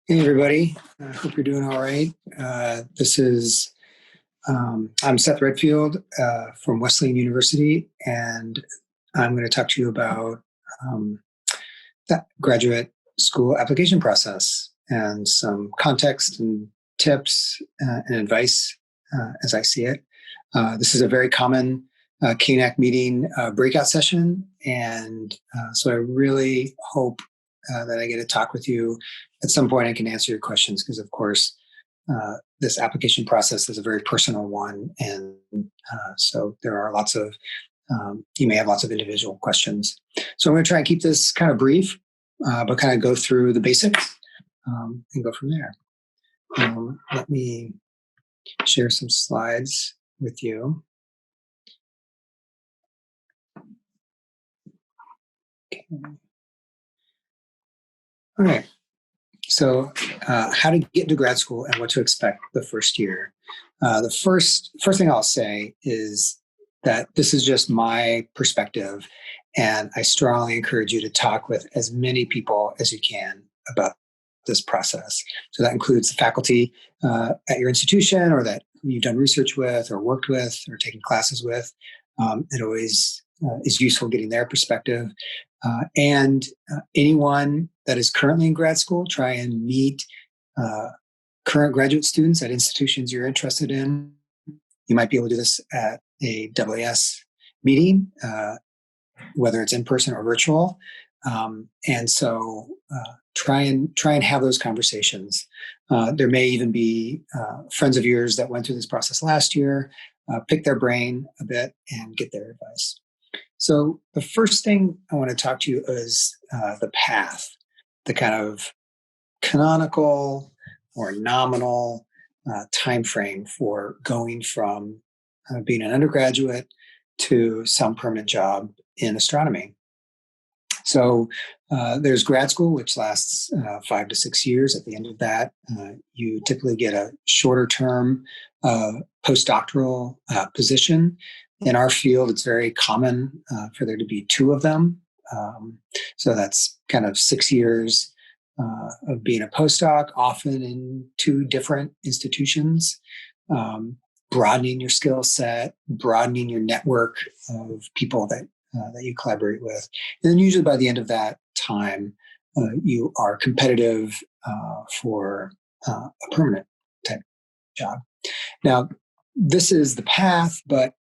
Hey, everybody. I hope you're doing all right. I'm Seth Redfield from Wesleyan University, and I'm going to talk to you about um, that graduate school application process and some context and tips and advice as I see it. This is a very common KNAC meeting breakout session, and so I really hope that I get to talk with you at some point. I can answer your questions because, of course, this application process is a very personal one, and so there are you may have lots of individual questions. So I'm going to try and keep this kind of brief, but kind of go through the basics and go from there. Let me share some slides with you. Okay. All right. So how to get into grad school and what to expect the first year. The first thing I'll say is that this is just my perspective, and I strongly encourage you to talk with as many people as you can about this process. So that includes the faculty at your institution, or that you've done research with or worked with or taken classes with. It always is useful getting their perspective. And anyone that is currently in grad school, try and meet current graduate students at institutions you're interested in. You might be able to do this at a AAS meeting, whether it's in person or virtual. And so try and have those conversations. There may even be friends of yours that went through this process last year. Pick their brain a bit and get their advice. So the first thing I want to talk to you is the path, the kind of canonical or nominal time frame for going from being an undergraduate to some permanent job in astronomy. So there's grad school, which lasts 5 to 6 years. At the end of that, you typically get a shorter term postdoctoral position. In our field, it's very common for there to be 2 of them. So that's kind of 6 years of being a postdoc, often in 2 different institutions, broadening your skill set, broadening your network of people that you collaborate with. And then usually by the end of that time, you are competitive for a permanent type job. Now, this is the path, but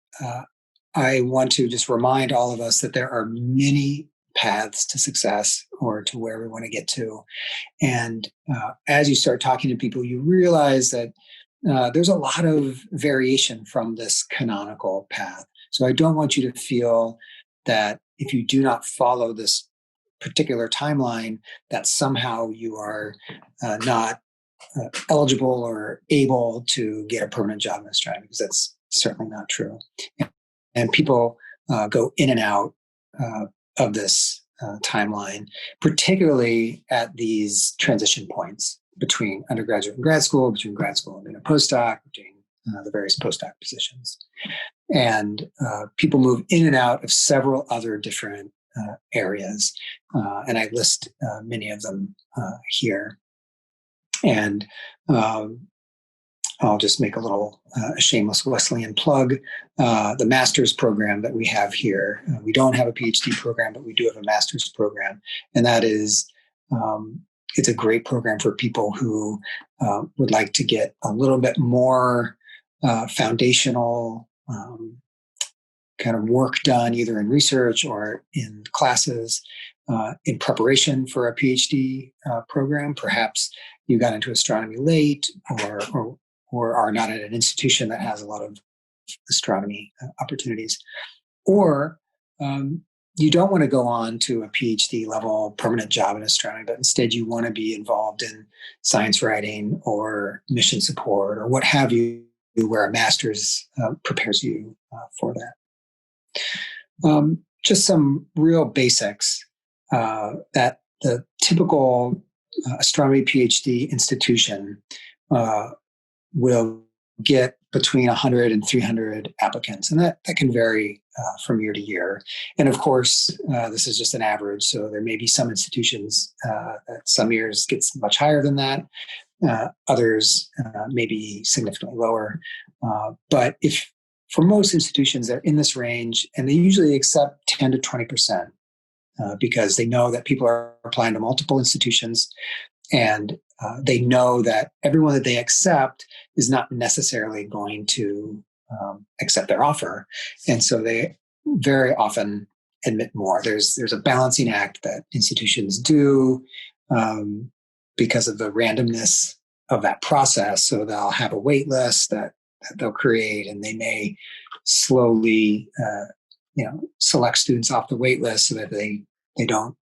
I want to just remind all of us that there are many paths to success or to where we want to get to. And as you start talking to people, you realize that there's a lot of variation from this canonical path. So I don't want you to feel that if you do not follow this particular timeline, that somehow you are not eligible or able to get a permanent job in astronomy, because that's certainly not true. And people go in and out of this timeline, particularly at these transition points between undergraduate and grad school, between grad school and being a postdoc, between the various postdoc positions. And people move in and out of several other different areas. And I list many of them here. And I'll just make a little shameless Wesleyan plug. The master's program that we have here, we don't have a PhD program, but we do have a master's program. And that is, it's a great program for people who would like to get a little bit more foundational kind of work done, either in research or in classes, in preparation for a PhD program. Perhaps you got into astronomy late, or are not at an institution that has a lot of astronomy opportunities. Or you don't want to go on to a PhD level permanent job in astronomy, but instead you want to be involved in science writing or mission support or what have you, where a master's prepares you for that. Just some real basics that the typical astronomy PhD institution will get between 100 and 300 applicants. And that can vary from year to year. And of course, this is just an average. So there may be some institutions that some years gets much higher than that. Others may be significantly lower. But if for most institutions, they're in this range, and they usually accept 10 to 20% because they know that people are applying to multiple institutions, and they know that everyone that they accept is not necessarily going to accept their offer. And so they very often admit more. There's a balancing act that institutions do because of the randomness of that process. So they'll have a wait list that they'll create, and they may slowly select students off the wait list so that they don't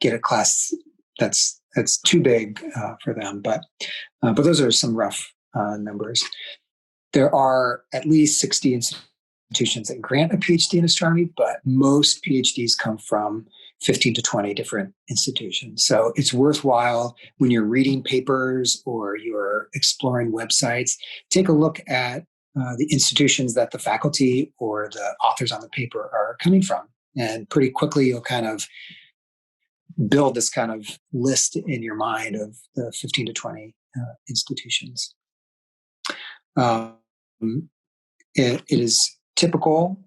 get a class that's too big for them. But those are some rough numbers. There are at least 60 institutions that grant a PhD in astronomy, but most PhDs come from 15 to 20 different institutions. So it's worthwhile when you're reading papers or you're exploring websites, take a look at the institutions that the faculty or the authors on the paper are coming from. And pretty quickly, you'll kind of build this kind of list in your mind of the 15 to 20 institutions. It is typical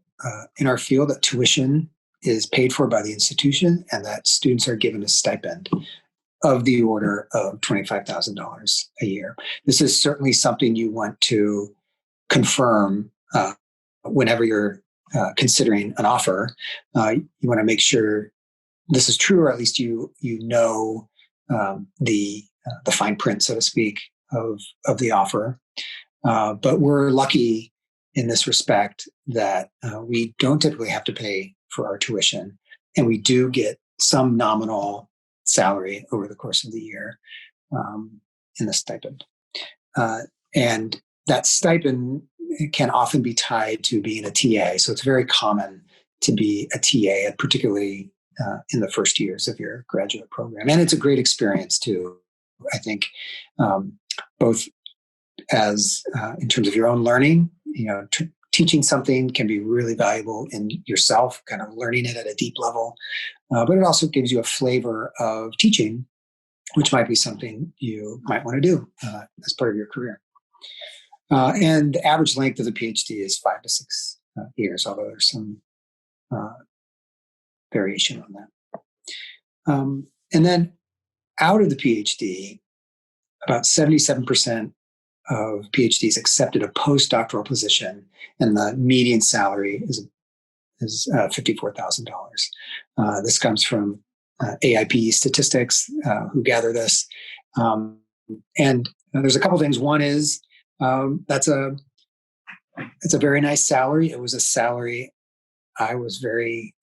in our field that tuition is paid for by the institution and that students are given a stipend of the order of $25,000 a year. This is certainly something you want to confirm whenever you're considering an offer. You want to make sure this is true, or at least you know the fine print, so to speak, of the offer. But we're lucky in this respect that we don't typically have to pay for our tuition, and we do get some nominal salary over the course of the year in the stipend. And that stipend can often be tied to being a TA. So it's very common to be a TA, particularly in the first years of your graduate program. And it's a great experience too, I think, both as in terms of your own learning, teaching something can be really valuable in yourself, kind of learning it at a deep level. But it also gives you a flavor of teaching, which might be something you might want to do as part of your career. And the average length of the PhD is 5 to 6 years, although there's some variation on that. And then out of the PhD, about 77% of PhDs accepted a postdoctoral position, and the median salary is $54,000. This comes from AIP statistics, who gather this. And there's a couple things. One is it's a very nice salary. It was a salary I was very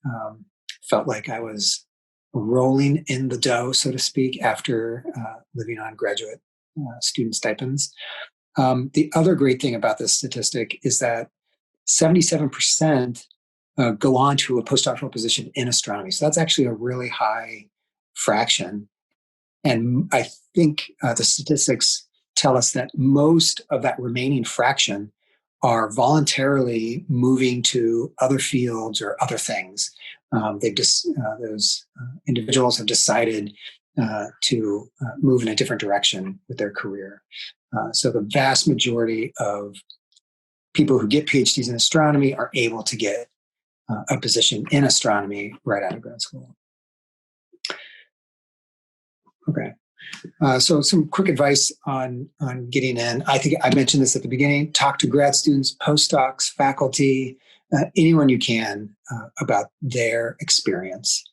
felt like I was rolling in the dough, so to speak, after living on graduate student stipends. The other great thing about this statistic is that 77% go on to a postdoctoral position in astronomy. So that's actually a really high fraction. And I think the statistics tell us that most of that remaining fraction are voluntarily moving to other fields or other things. Those individuals have decided to move in a different direction with their career. So the vast majority of people who get PhDs in astronomy are able to get a position in astronomy right out of grad school. Okay. So some quick advice on getting in. I think I mentioned this at the beginning. Talk to grad students, postdocs, faculty, anyone you can about their experience.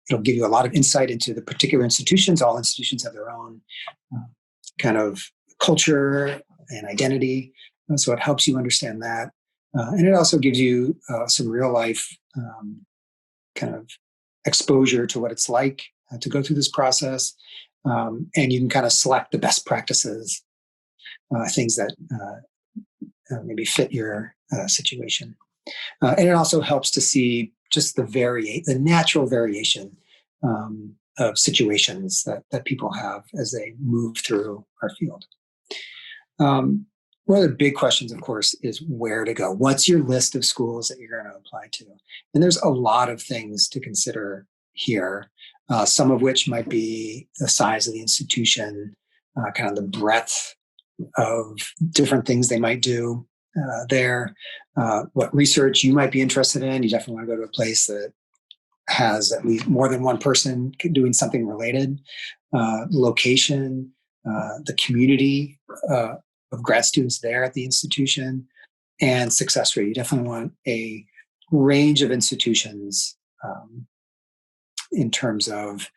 It'll give you a lot of insight into the particular institutions. All institutions have their own kind of culture and identity. So it helps you understand that. And it also gives you some real life kind of exposure to what it's like to go through this process. And you can kind of select the best practices, things that maybe fit your situation. And it also helps to see just the natural variation of situations that people have as they move through our field. one of the big questions, of course, is where to go. What's your list of schools that you're going to apply to? And there's a lot of things to consider here, some of which might be the size of the institution, kind of the breadth of different things they might do there, what research you might be interested in. You definitely want to go to a place that has at least more than one person doing something related, location, the community of grad students there at the institution, and success rate. You definitely want a range of institutions in terms of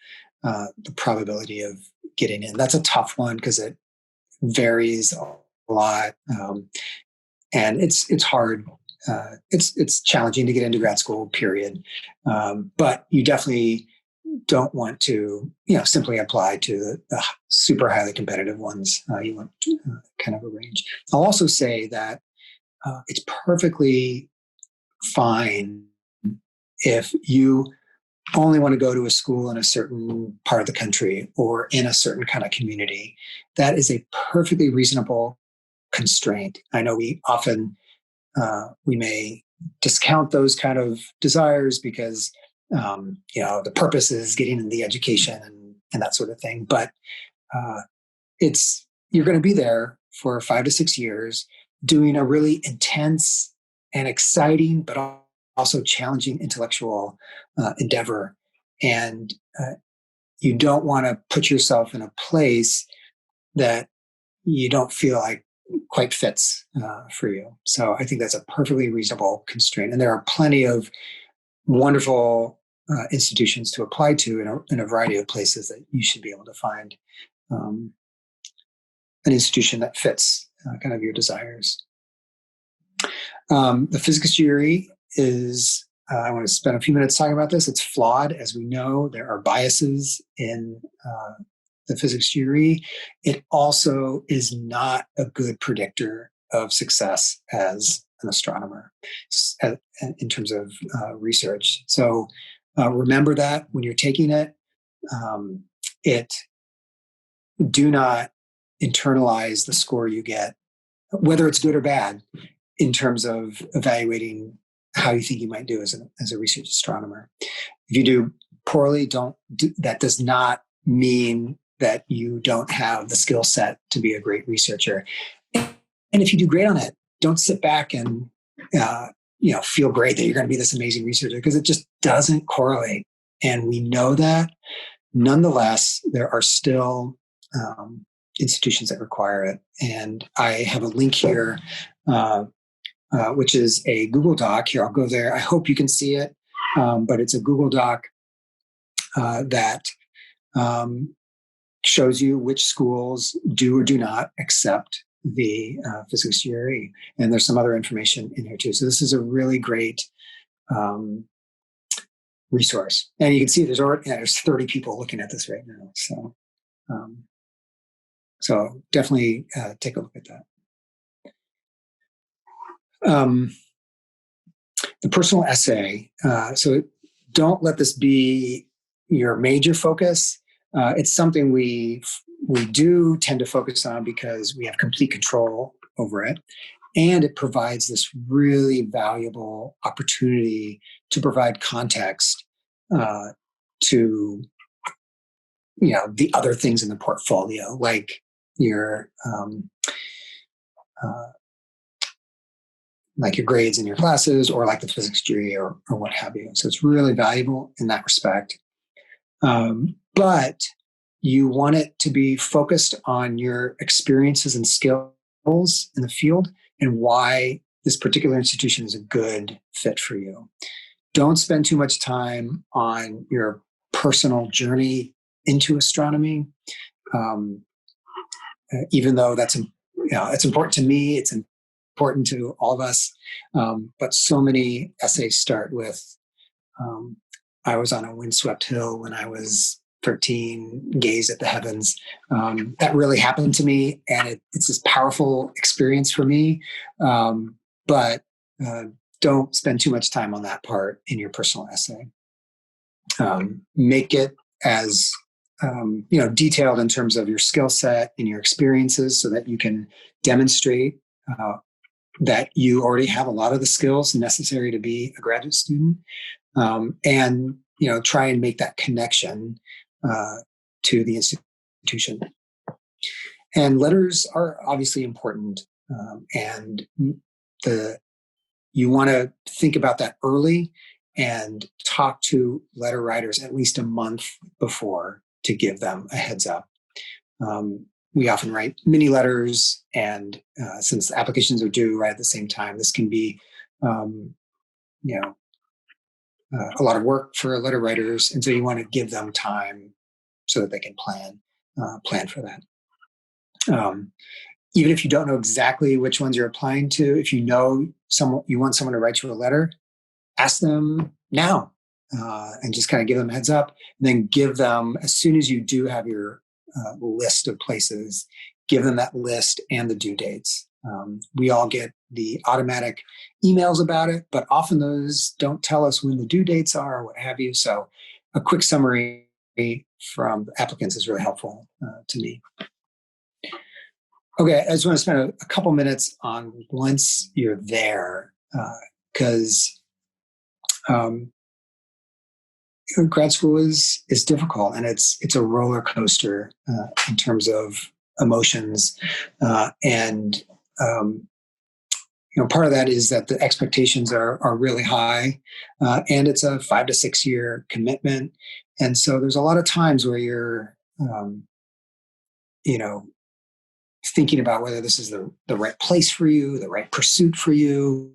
the probability of getting in. That's a tough one because it varies a lot, and it's hard. It's challenging to get into grad school, period. But you definitely don't want to, simply apply to the super highly competitive ones. You want kind of a range. I'll also say that it's perfectly fine if you only want to go to a school in a certain part of the country or in a certain kind of community. That is a perfectly reasonable constraint. I know we often we may discount those kind of desires because the purpose is getting in the education and that sort of thing. But you're going to be there for 5 to 6 years doing a really intense and exciting, but also challenging intellectual endeavor. And you don't want to put yourself in a place that you don't feel like quite fits for you. So I think that's a perfectly reasonable constraint. And there are plenty of wonderful institutions to apply to in a variety of places that you should be able to find an institution that fits kind of your desires. The physics GRE is, I want to spend a few minutes talking about this. It's flawed. As we know, there are biases in the physics GRE. It also is not a good predictor of success as an astronomer in terms of research. So remember that when you're taking it, do not internalize the score you get, whether it's good or bad, in terms of evaluating how you think you might do as a research astronomer. If you do poorly, that does not mean that you don't have the skill set to be a great researcher. And if you do great on it, don't sit back and feel great that you're going to be this amazing researcher, because it just doesn't correlate. And we know that. Nonetheless, there are still institutions that require it. And I have a link here, which is a Google Doc. Here, I'll go there. I hope you can see it, but it's a Google Doc that shows you which schools do or do not accept the physics GRE. And there's some other information in here too. So this is a really great resource. And you can see there's 30 people looking at this right now. So definitely take a look at that. The personal essay. So don't let this be your major focus. It's something we do tend to focus on because we have complete control over it. And it provides this really valuable opportunity to provide context to the other things in the portfolio, like your grades in your classes, or like the physics GRE or what have you. So it's really valuable in that respect. But you want it to be focused on your experiences and skills in the field and why this particular institution is a good fit for you. Don't spend too much time on your personal journey into astronomy, even though it's important to me. It's important to all of us. But so many essays start with, I was on a windswept hill when I was 13, gaze at the heavens. That really happened to me, and it's this powerful experience for me. But don't spend too much time on that part in your personal essay. Make it as detailed in terms of your skill set and your experiences, so that you can demonstrate that you already have a lot of the skills necessary to be a graduate student, and try and make that connection to the institution. And letters are obviously important, and you want to think about that early and talk to letter writers at least a month before to give them a heads up. We often write mini letters, and since applications are due right at the same time, this can be, a lot of work for letter writers, and so you want to give them time so that they can plan for that. Even if you don't know exactly which ones you're applying to, if you want someone to write you a letter, ask them now, and just kind of give them a heads up. And then give them, as soon as you do have your list of places, give them that list and the due dates. We all get the automatic emails about it, but often those don't tell us when the due dates are or what have you. So a quick summary from applicants is really helpful to me. Okay, I just want to spend a couple minutes on once you're there, because grad school is difficult, and it's a roller coaster in terms of emotions, and part of that is that the expectations are really high, and it's a 5 to 6 year commitment, and so there's a lot of times where you're thinking about whether this is the right place for you, the right pursuit for you.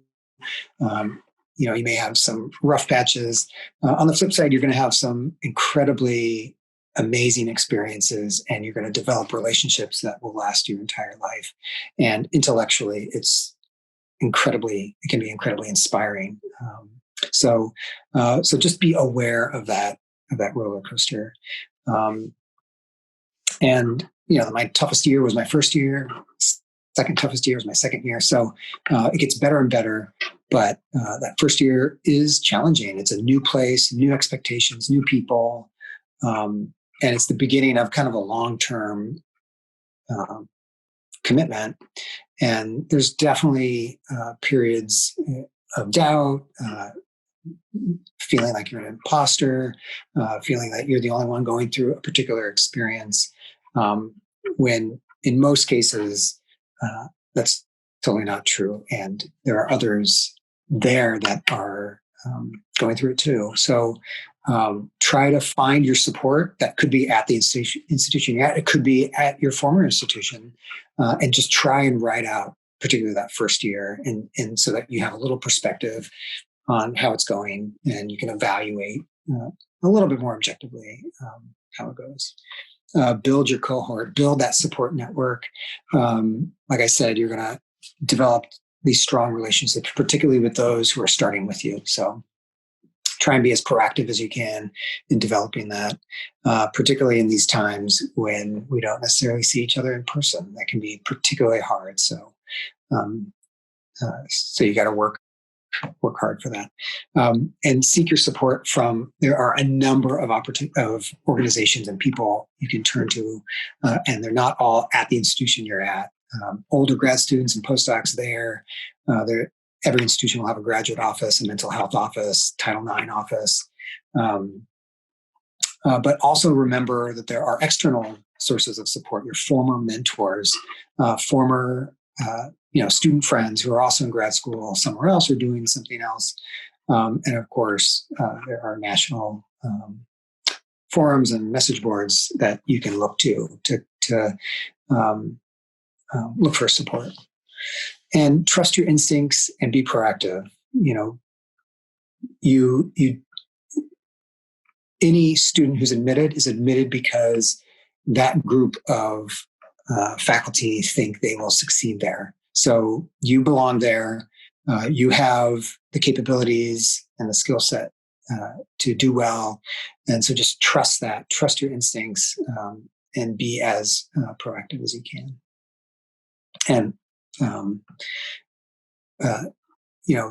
You may have some rough patches. On the flip side, you're going to have some incredibly amazing experiences, and you're going to develop relationships that will last your entire life. And intellectually, it can be incredibly inspiring. So just be aware of that roller coaster. And my toughest year was my first year. Second toughest year was my second year. So it gets better and better. But that first year is challenging. It's a new place, new expectations, new people. And it's the beginning of kind of a long-term commitment. And there's definitely periods of doubt, feeling like you're an imposter, feeling that you're the only one going through a particular experience. When in most cases, that's totally not true. And there are others there that are going through it too. So try to find your support. That could be at the institution you're at. It could be at your former institution. And just try and write out, particularly that first year, and so that you have a little perspective on how it's going, and you can evaluate a little bit more objectively how it goes. Build your cohort, build that support network. Like I said, you're going to develop these strong relationships, particularly with those who are starting with you. So try and be as proactive as you can in developing that, particularly in these times when we don't necessarily see each other in person. That can be particularly hard. So you got to work hard for that, and seek your support from. There are a number of organizations and people you can turn to, and they're not all at the institution you're at. Older grad students and postdocs there. Every institution will have a graduate office, a mental health office, Title IX office. But also remember that there are external sources of support. Your former mentors, former student friends who are also in grad school somewhere else or doing something else. And of course, there are national forums and message boards that you can look to look for support. And trust your instincts and be proactive. Any student who's admitted is admitted because that group of faculty think they will succeed there. So you belong there. You have the capabilities and the skill set to do well. And so just trust your instincts, and be as proactive as you can. And,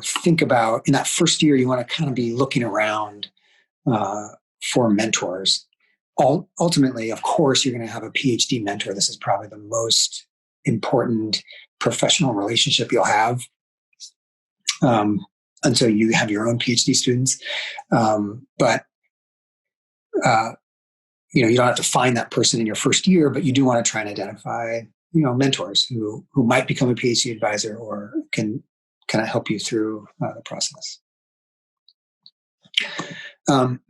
think about in that first year, you want to kind of be looking around for mentors. Ultimately, of course, you're going to have a PhD mentor. This is probably the most important professional relationship you'll have until you have your own PhD students. But you don't have to find that person in your first year, but you do want to try and identify, mentors who might become a PhD advisor or can kind of help you through the process.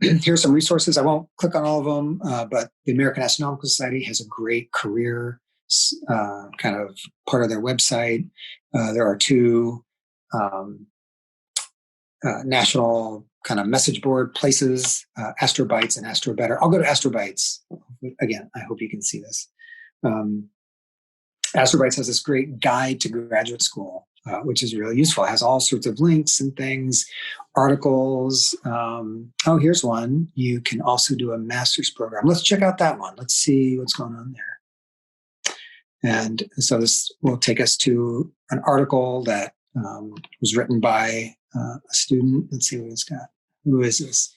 Here's some resources. I won't click on all of them, but the American Astronomical Society has a great career kind of part of their website. There are two national kind of message board places, AstroBites and AstroBetter. I'll go to AstroBites. Again, I hope you can see this. AstroBites has this great guide to graduate school, which is really useful. It has all sorts of links and things, articles. Here's one. You can also do a master's program. Let's check out that one. Let's see what's going on there. And so this will take us to an article that was written by a student. Let's see what it's got. Who is this?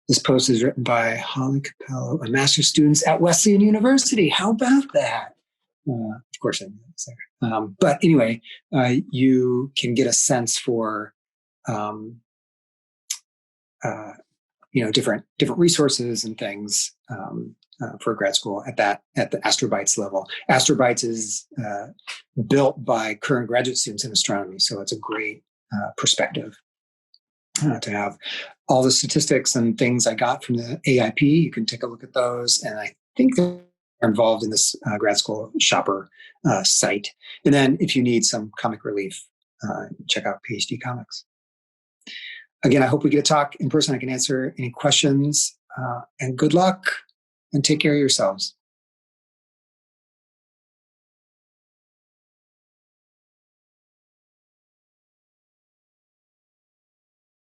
This post is written by Holly Capello, a master's student at Wesleyan University. How about that? Of course, I knew that was there. But anyway, you can get a sense for different resources and things for grad school at the AstroBites level. AstroBites is built by current graduate students in astronomy, so it's a great perspective to have. All the statistics and things I got from the AIP, you can take a look at those, and I think they're involved in this GradSchoolShopper site. And then if you need some comic relief, check out PhD Comics. Again, I hope we get to talk in person. I can answer any questions, and good luck and take care of yourselves.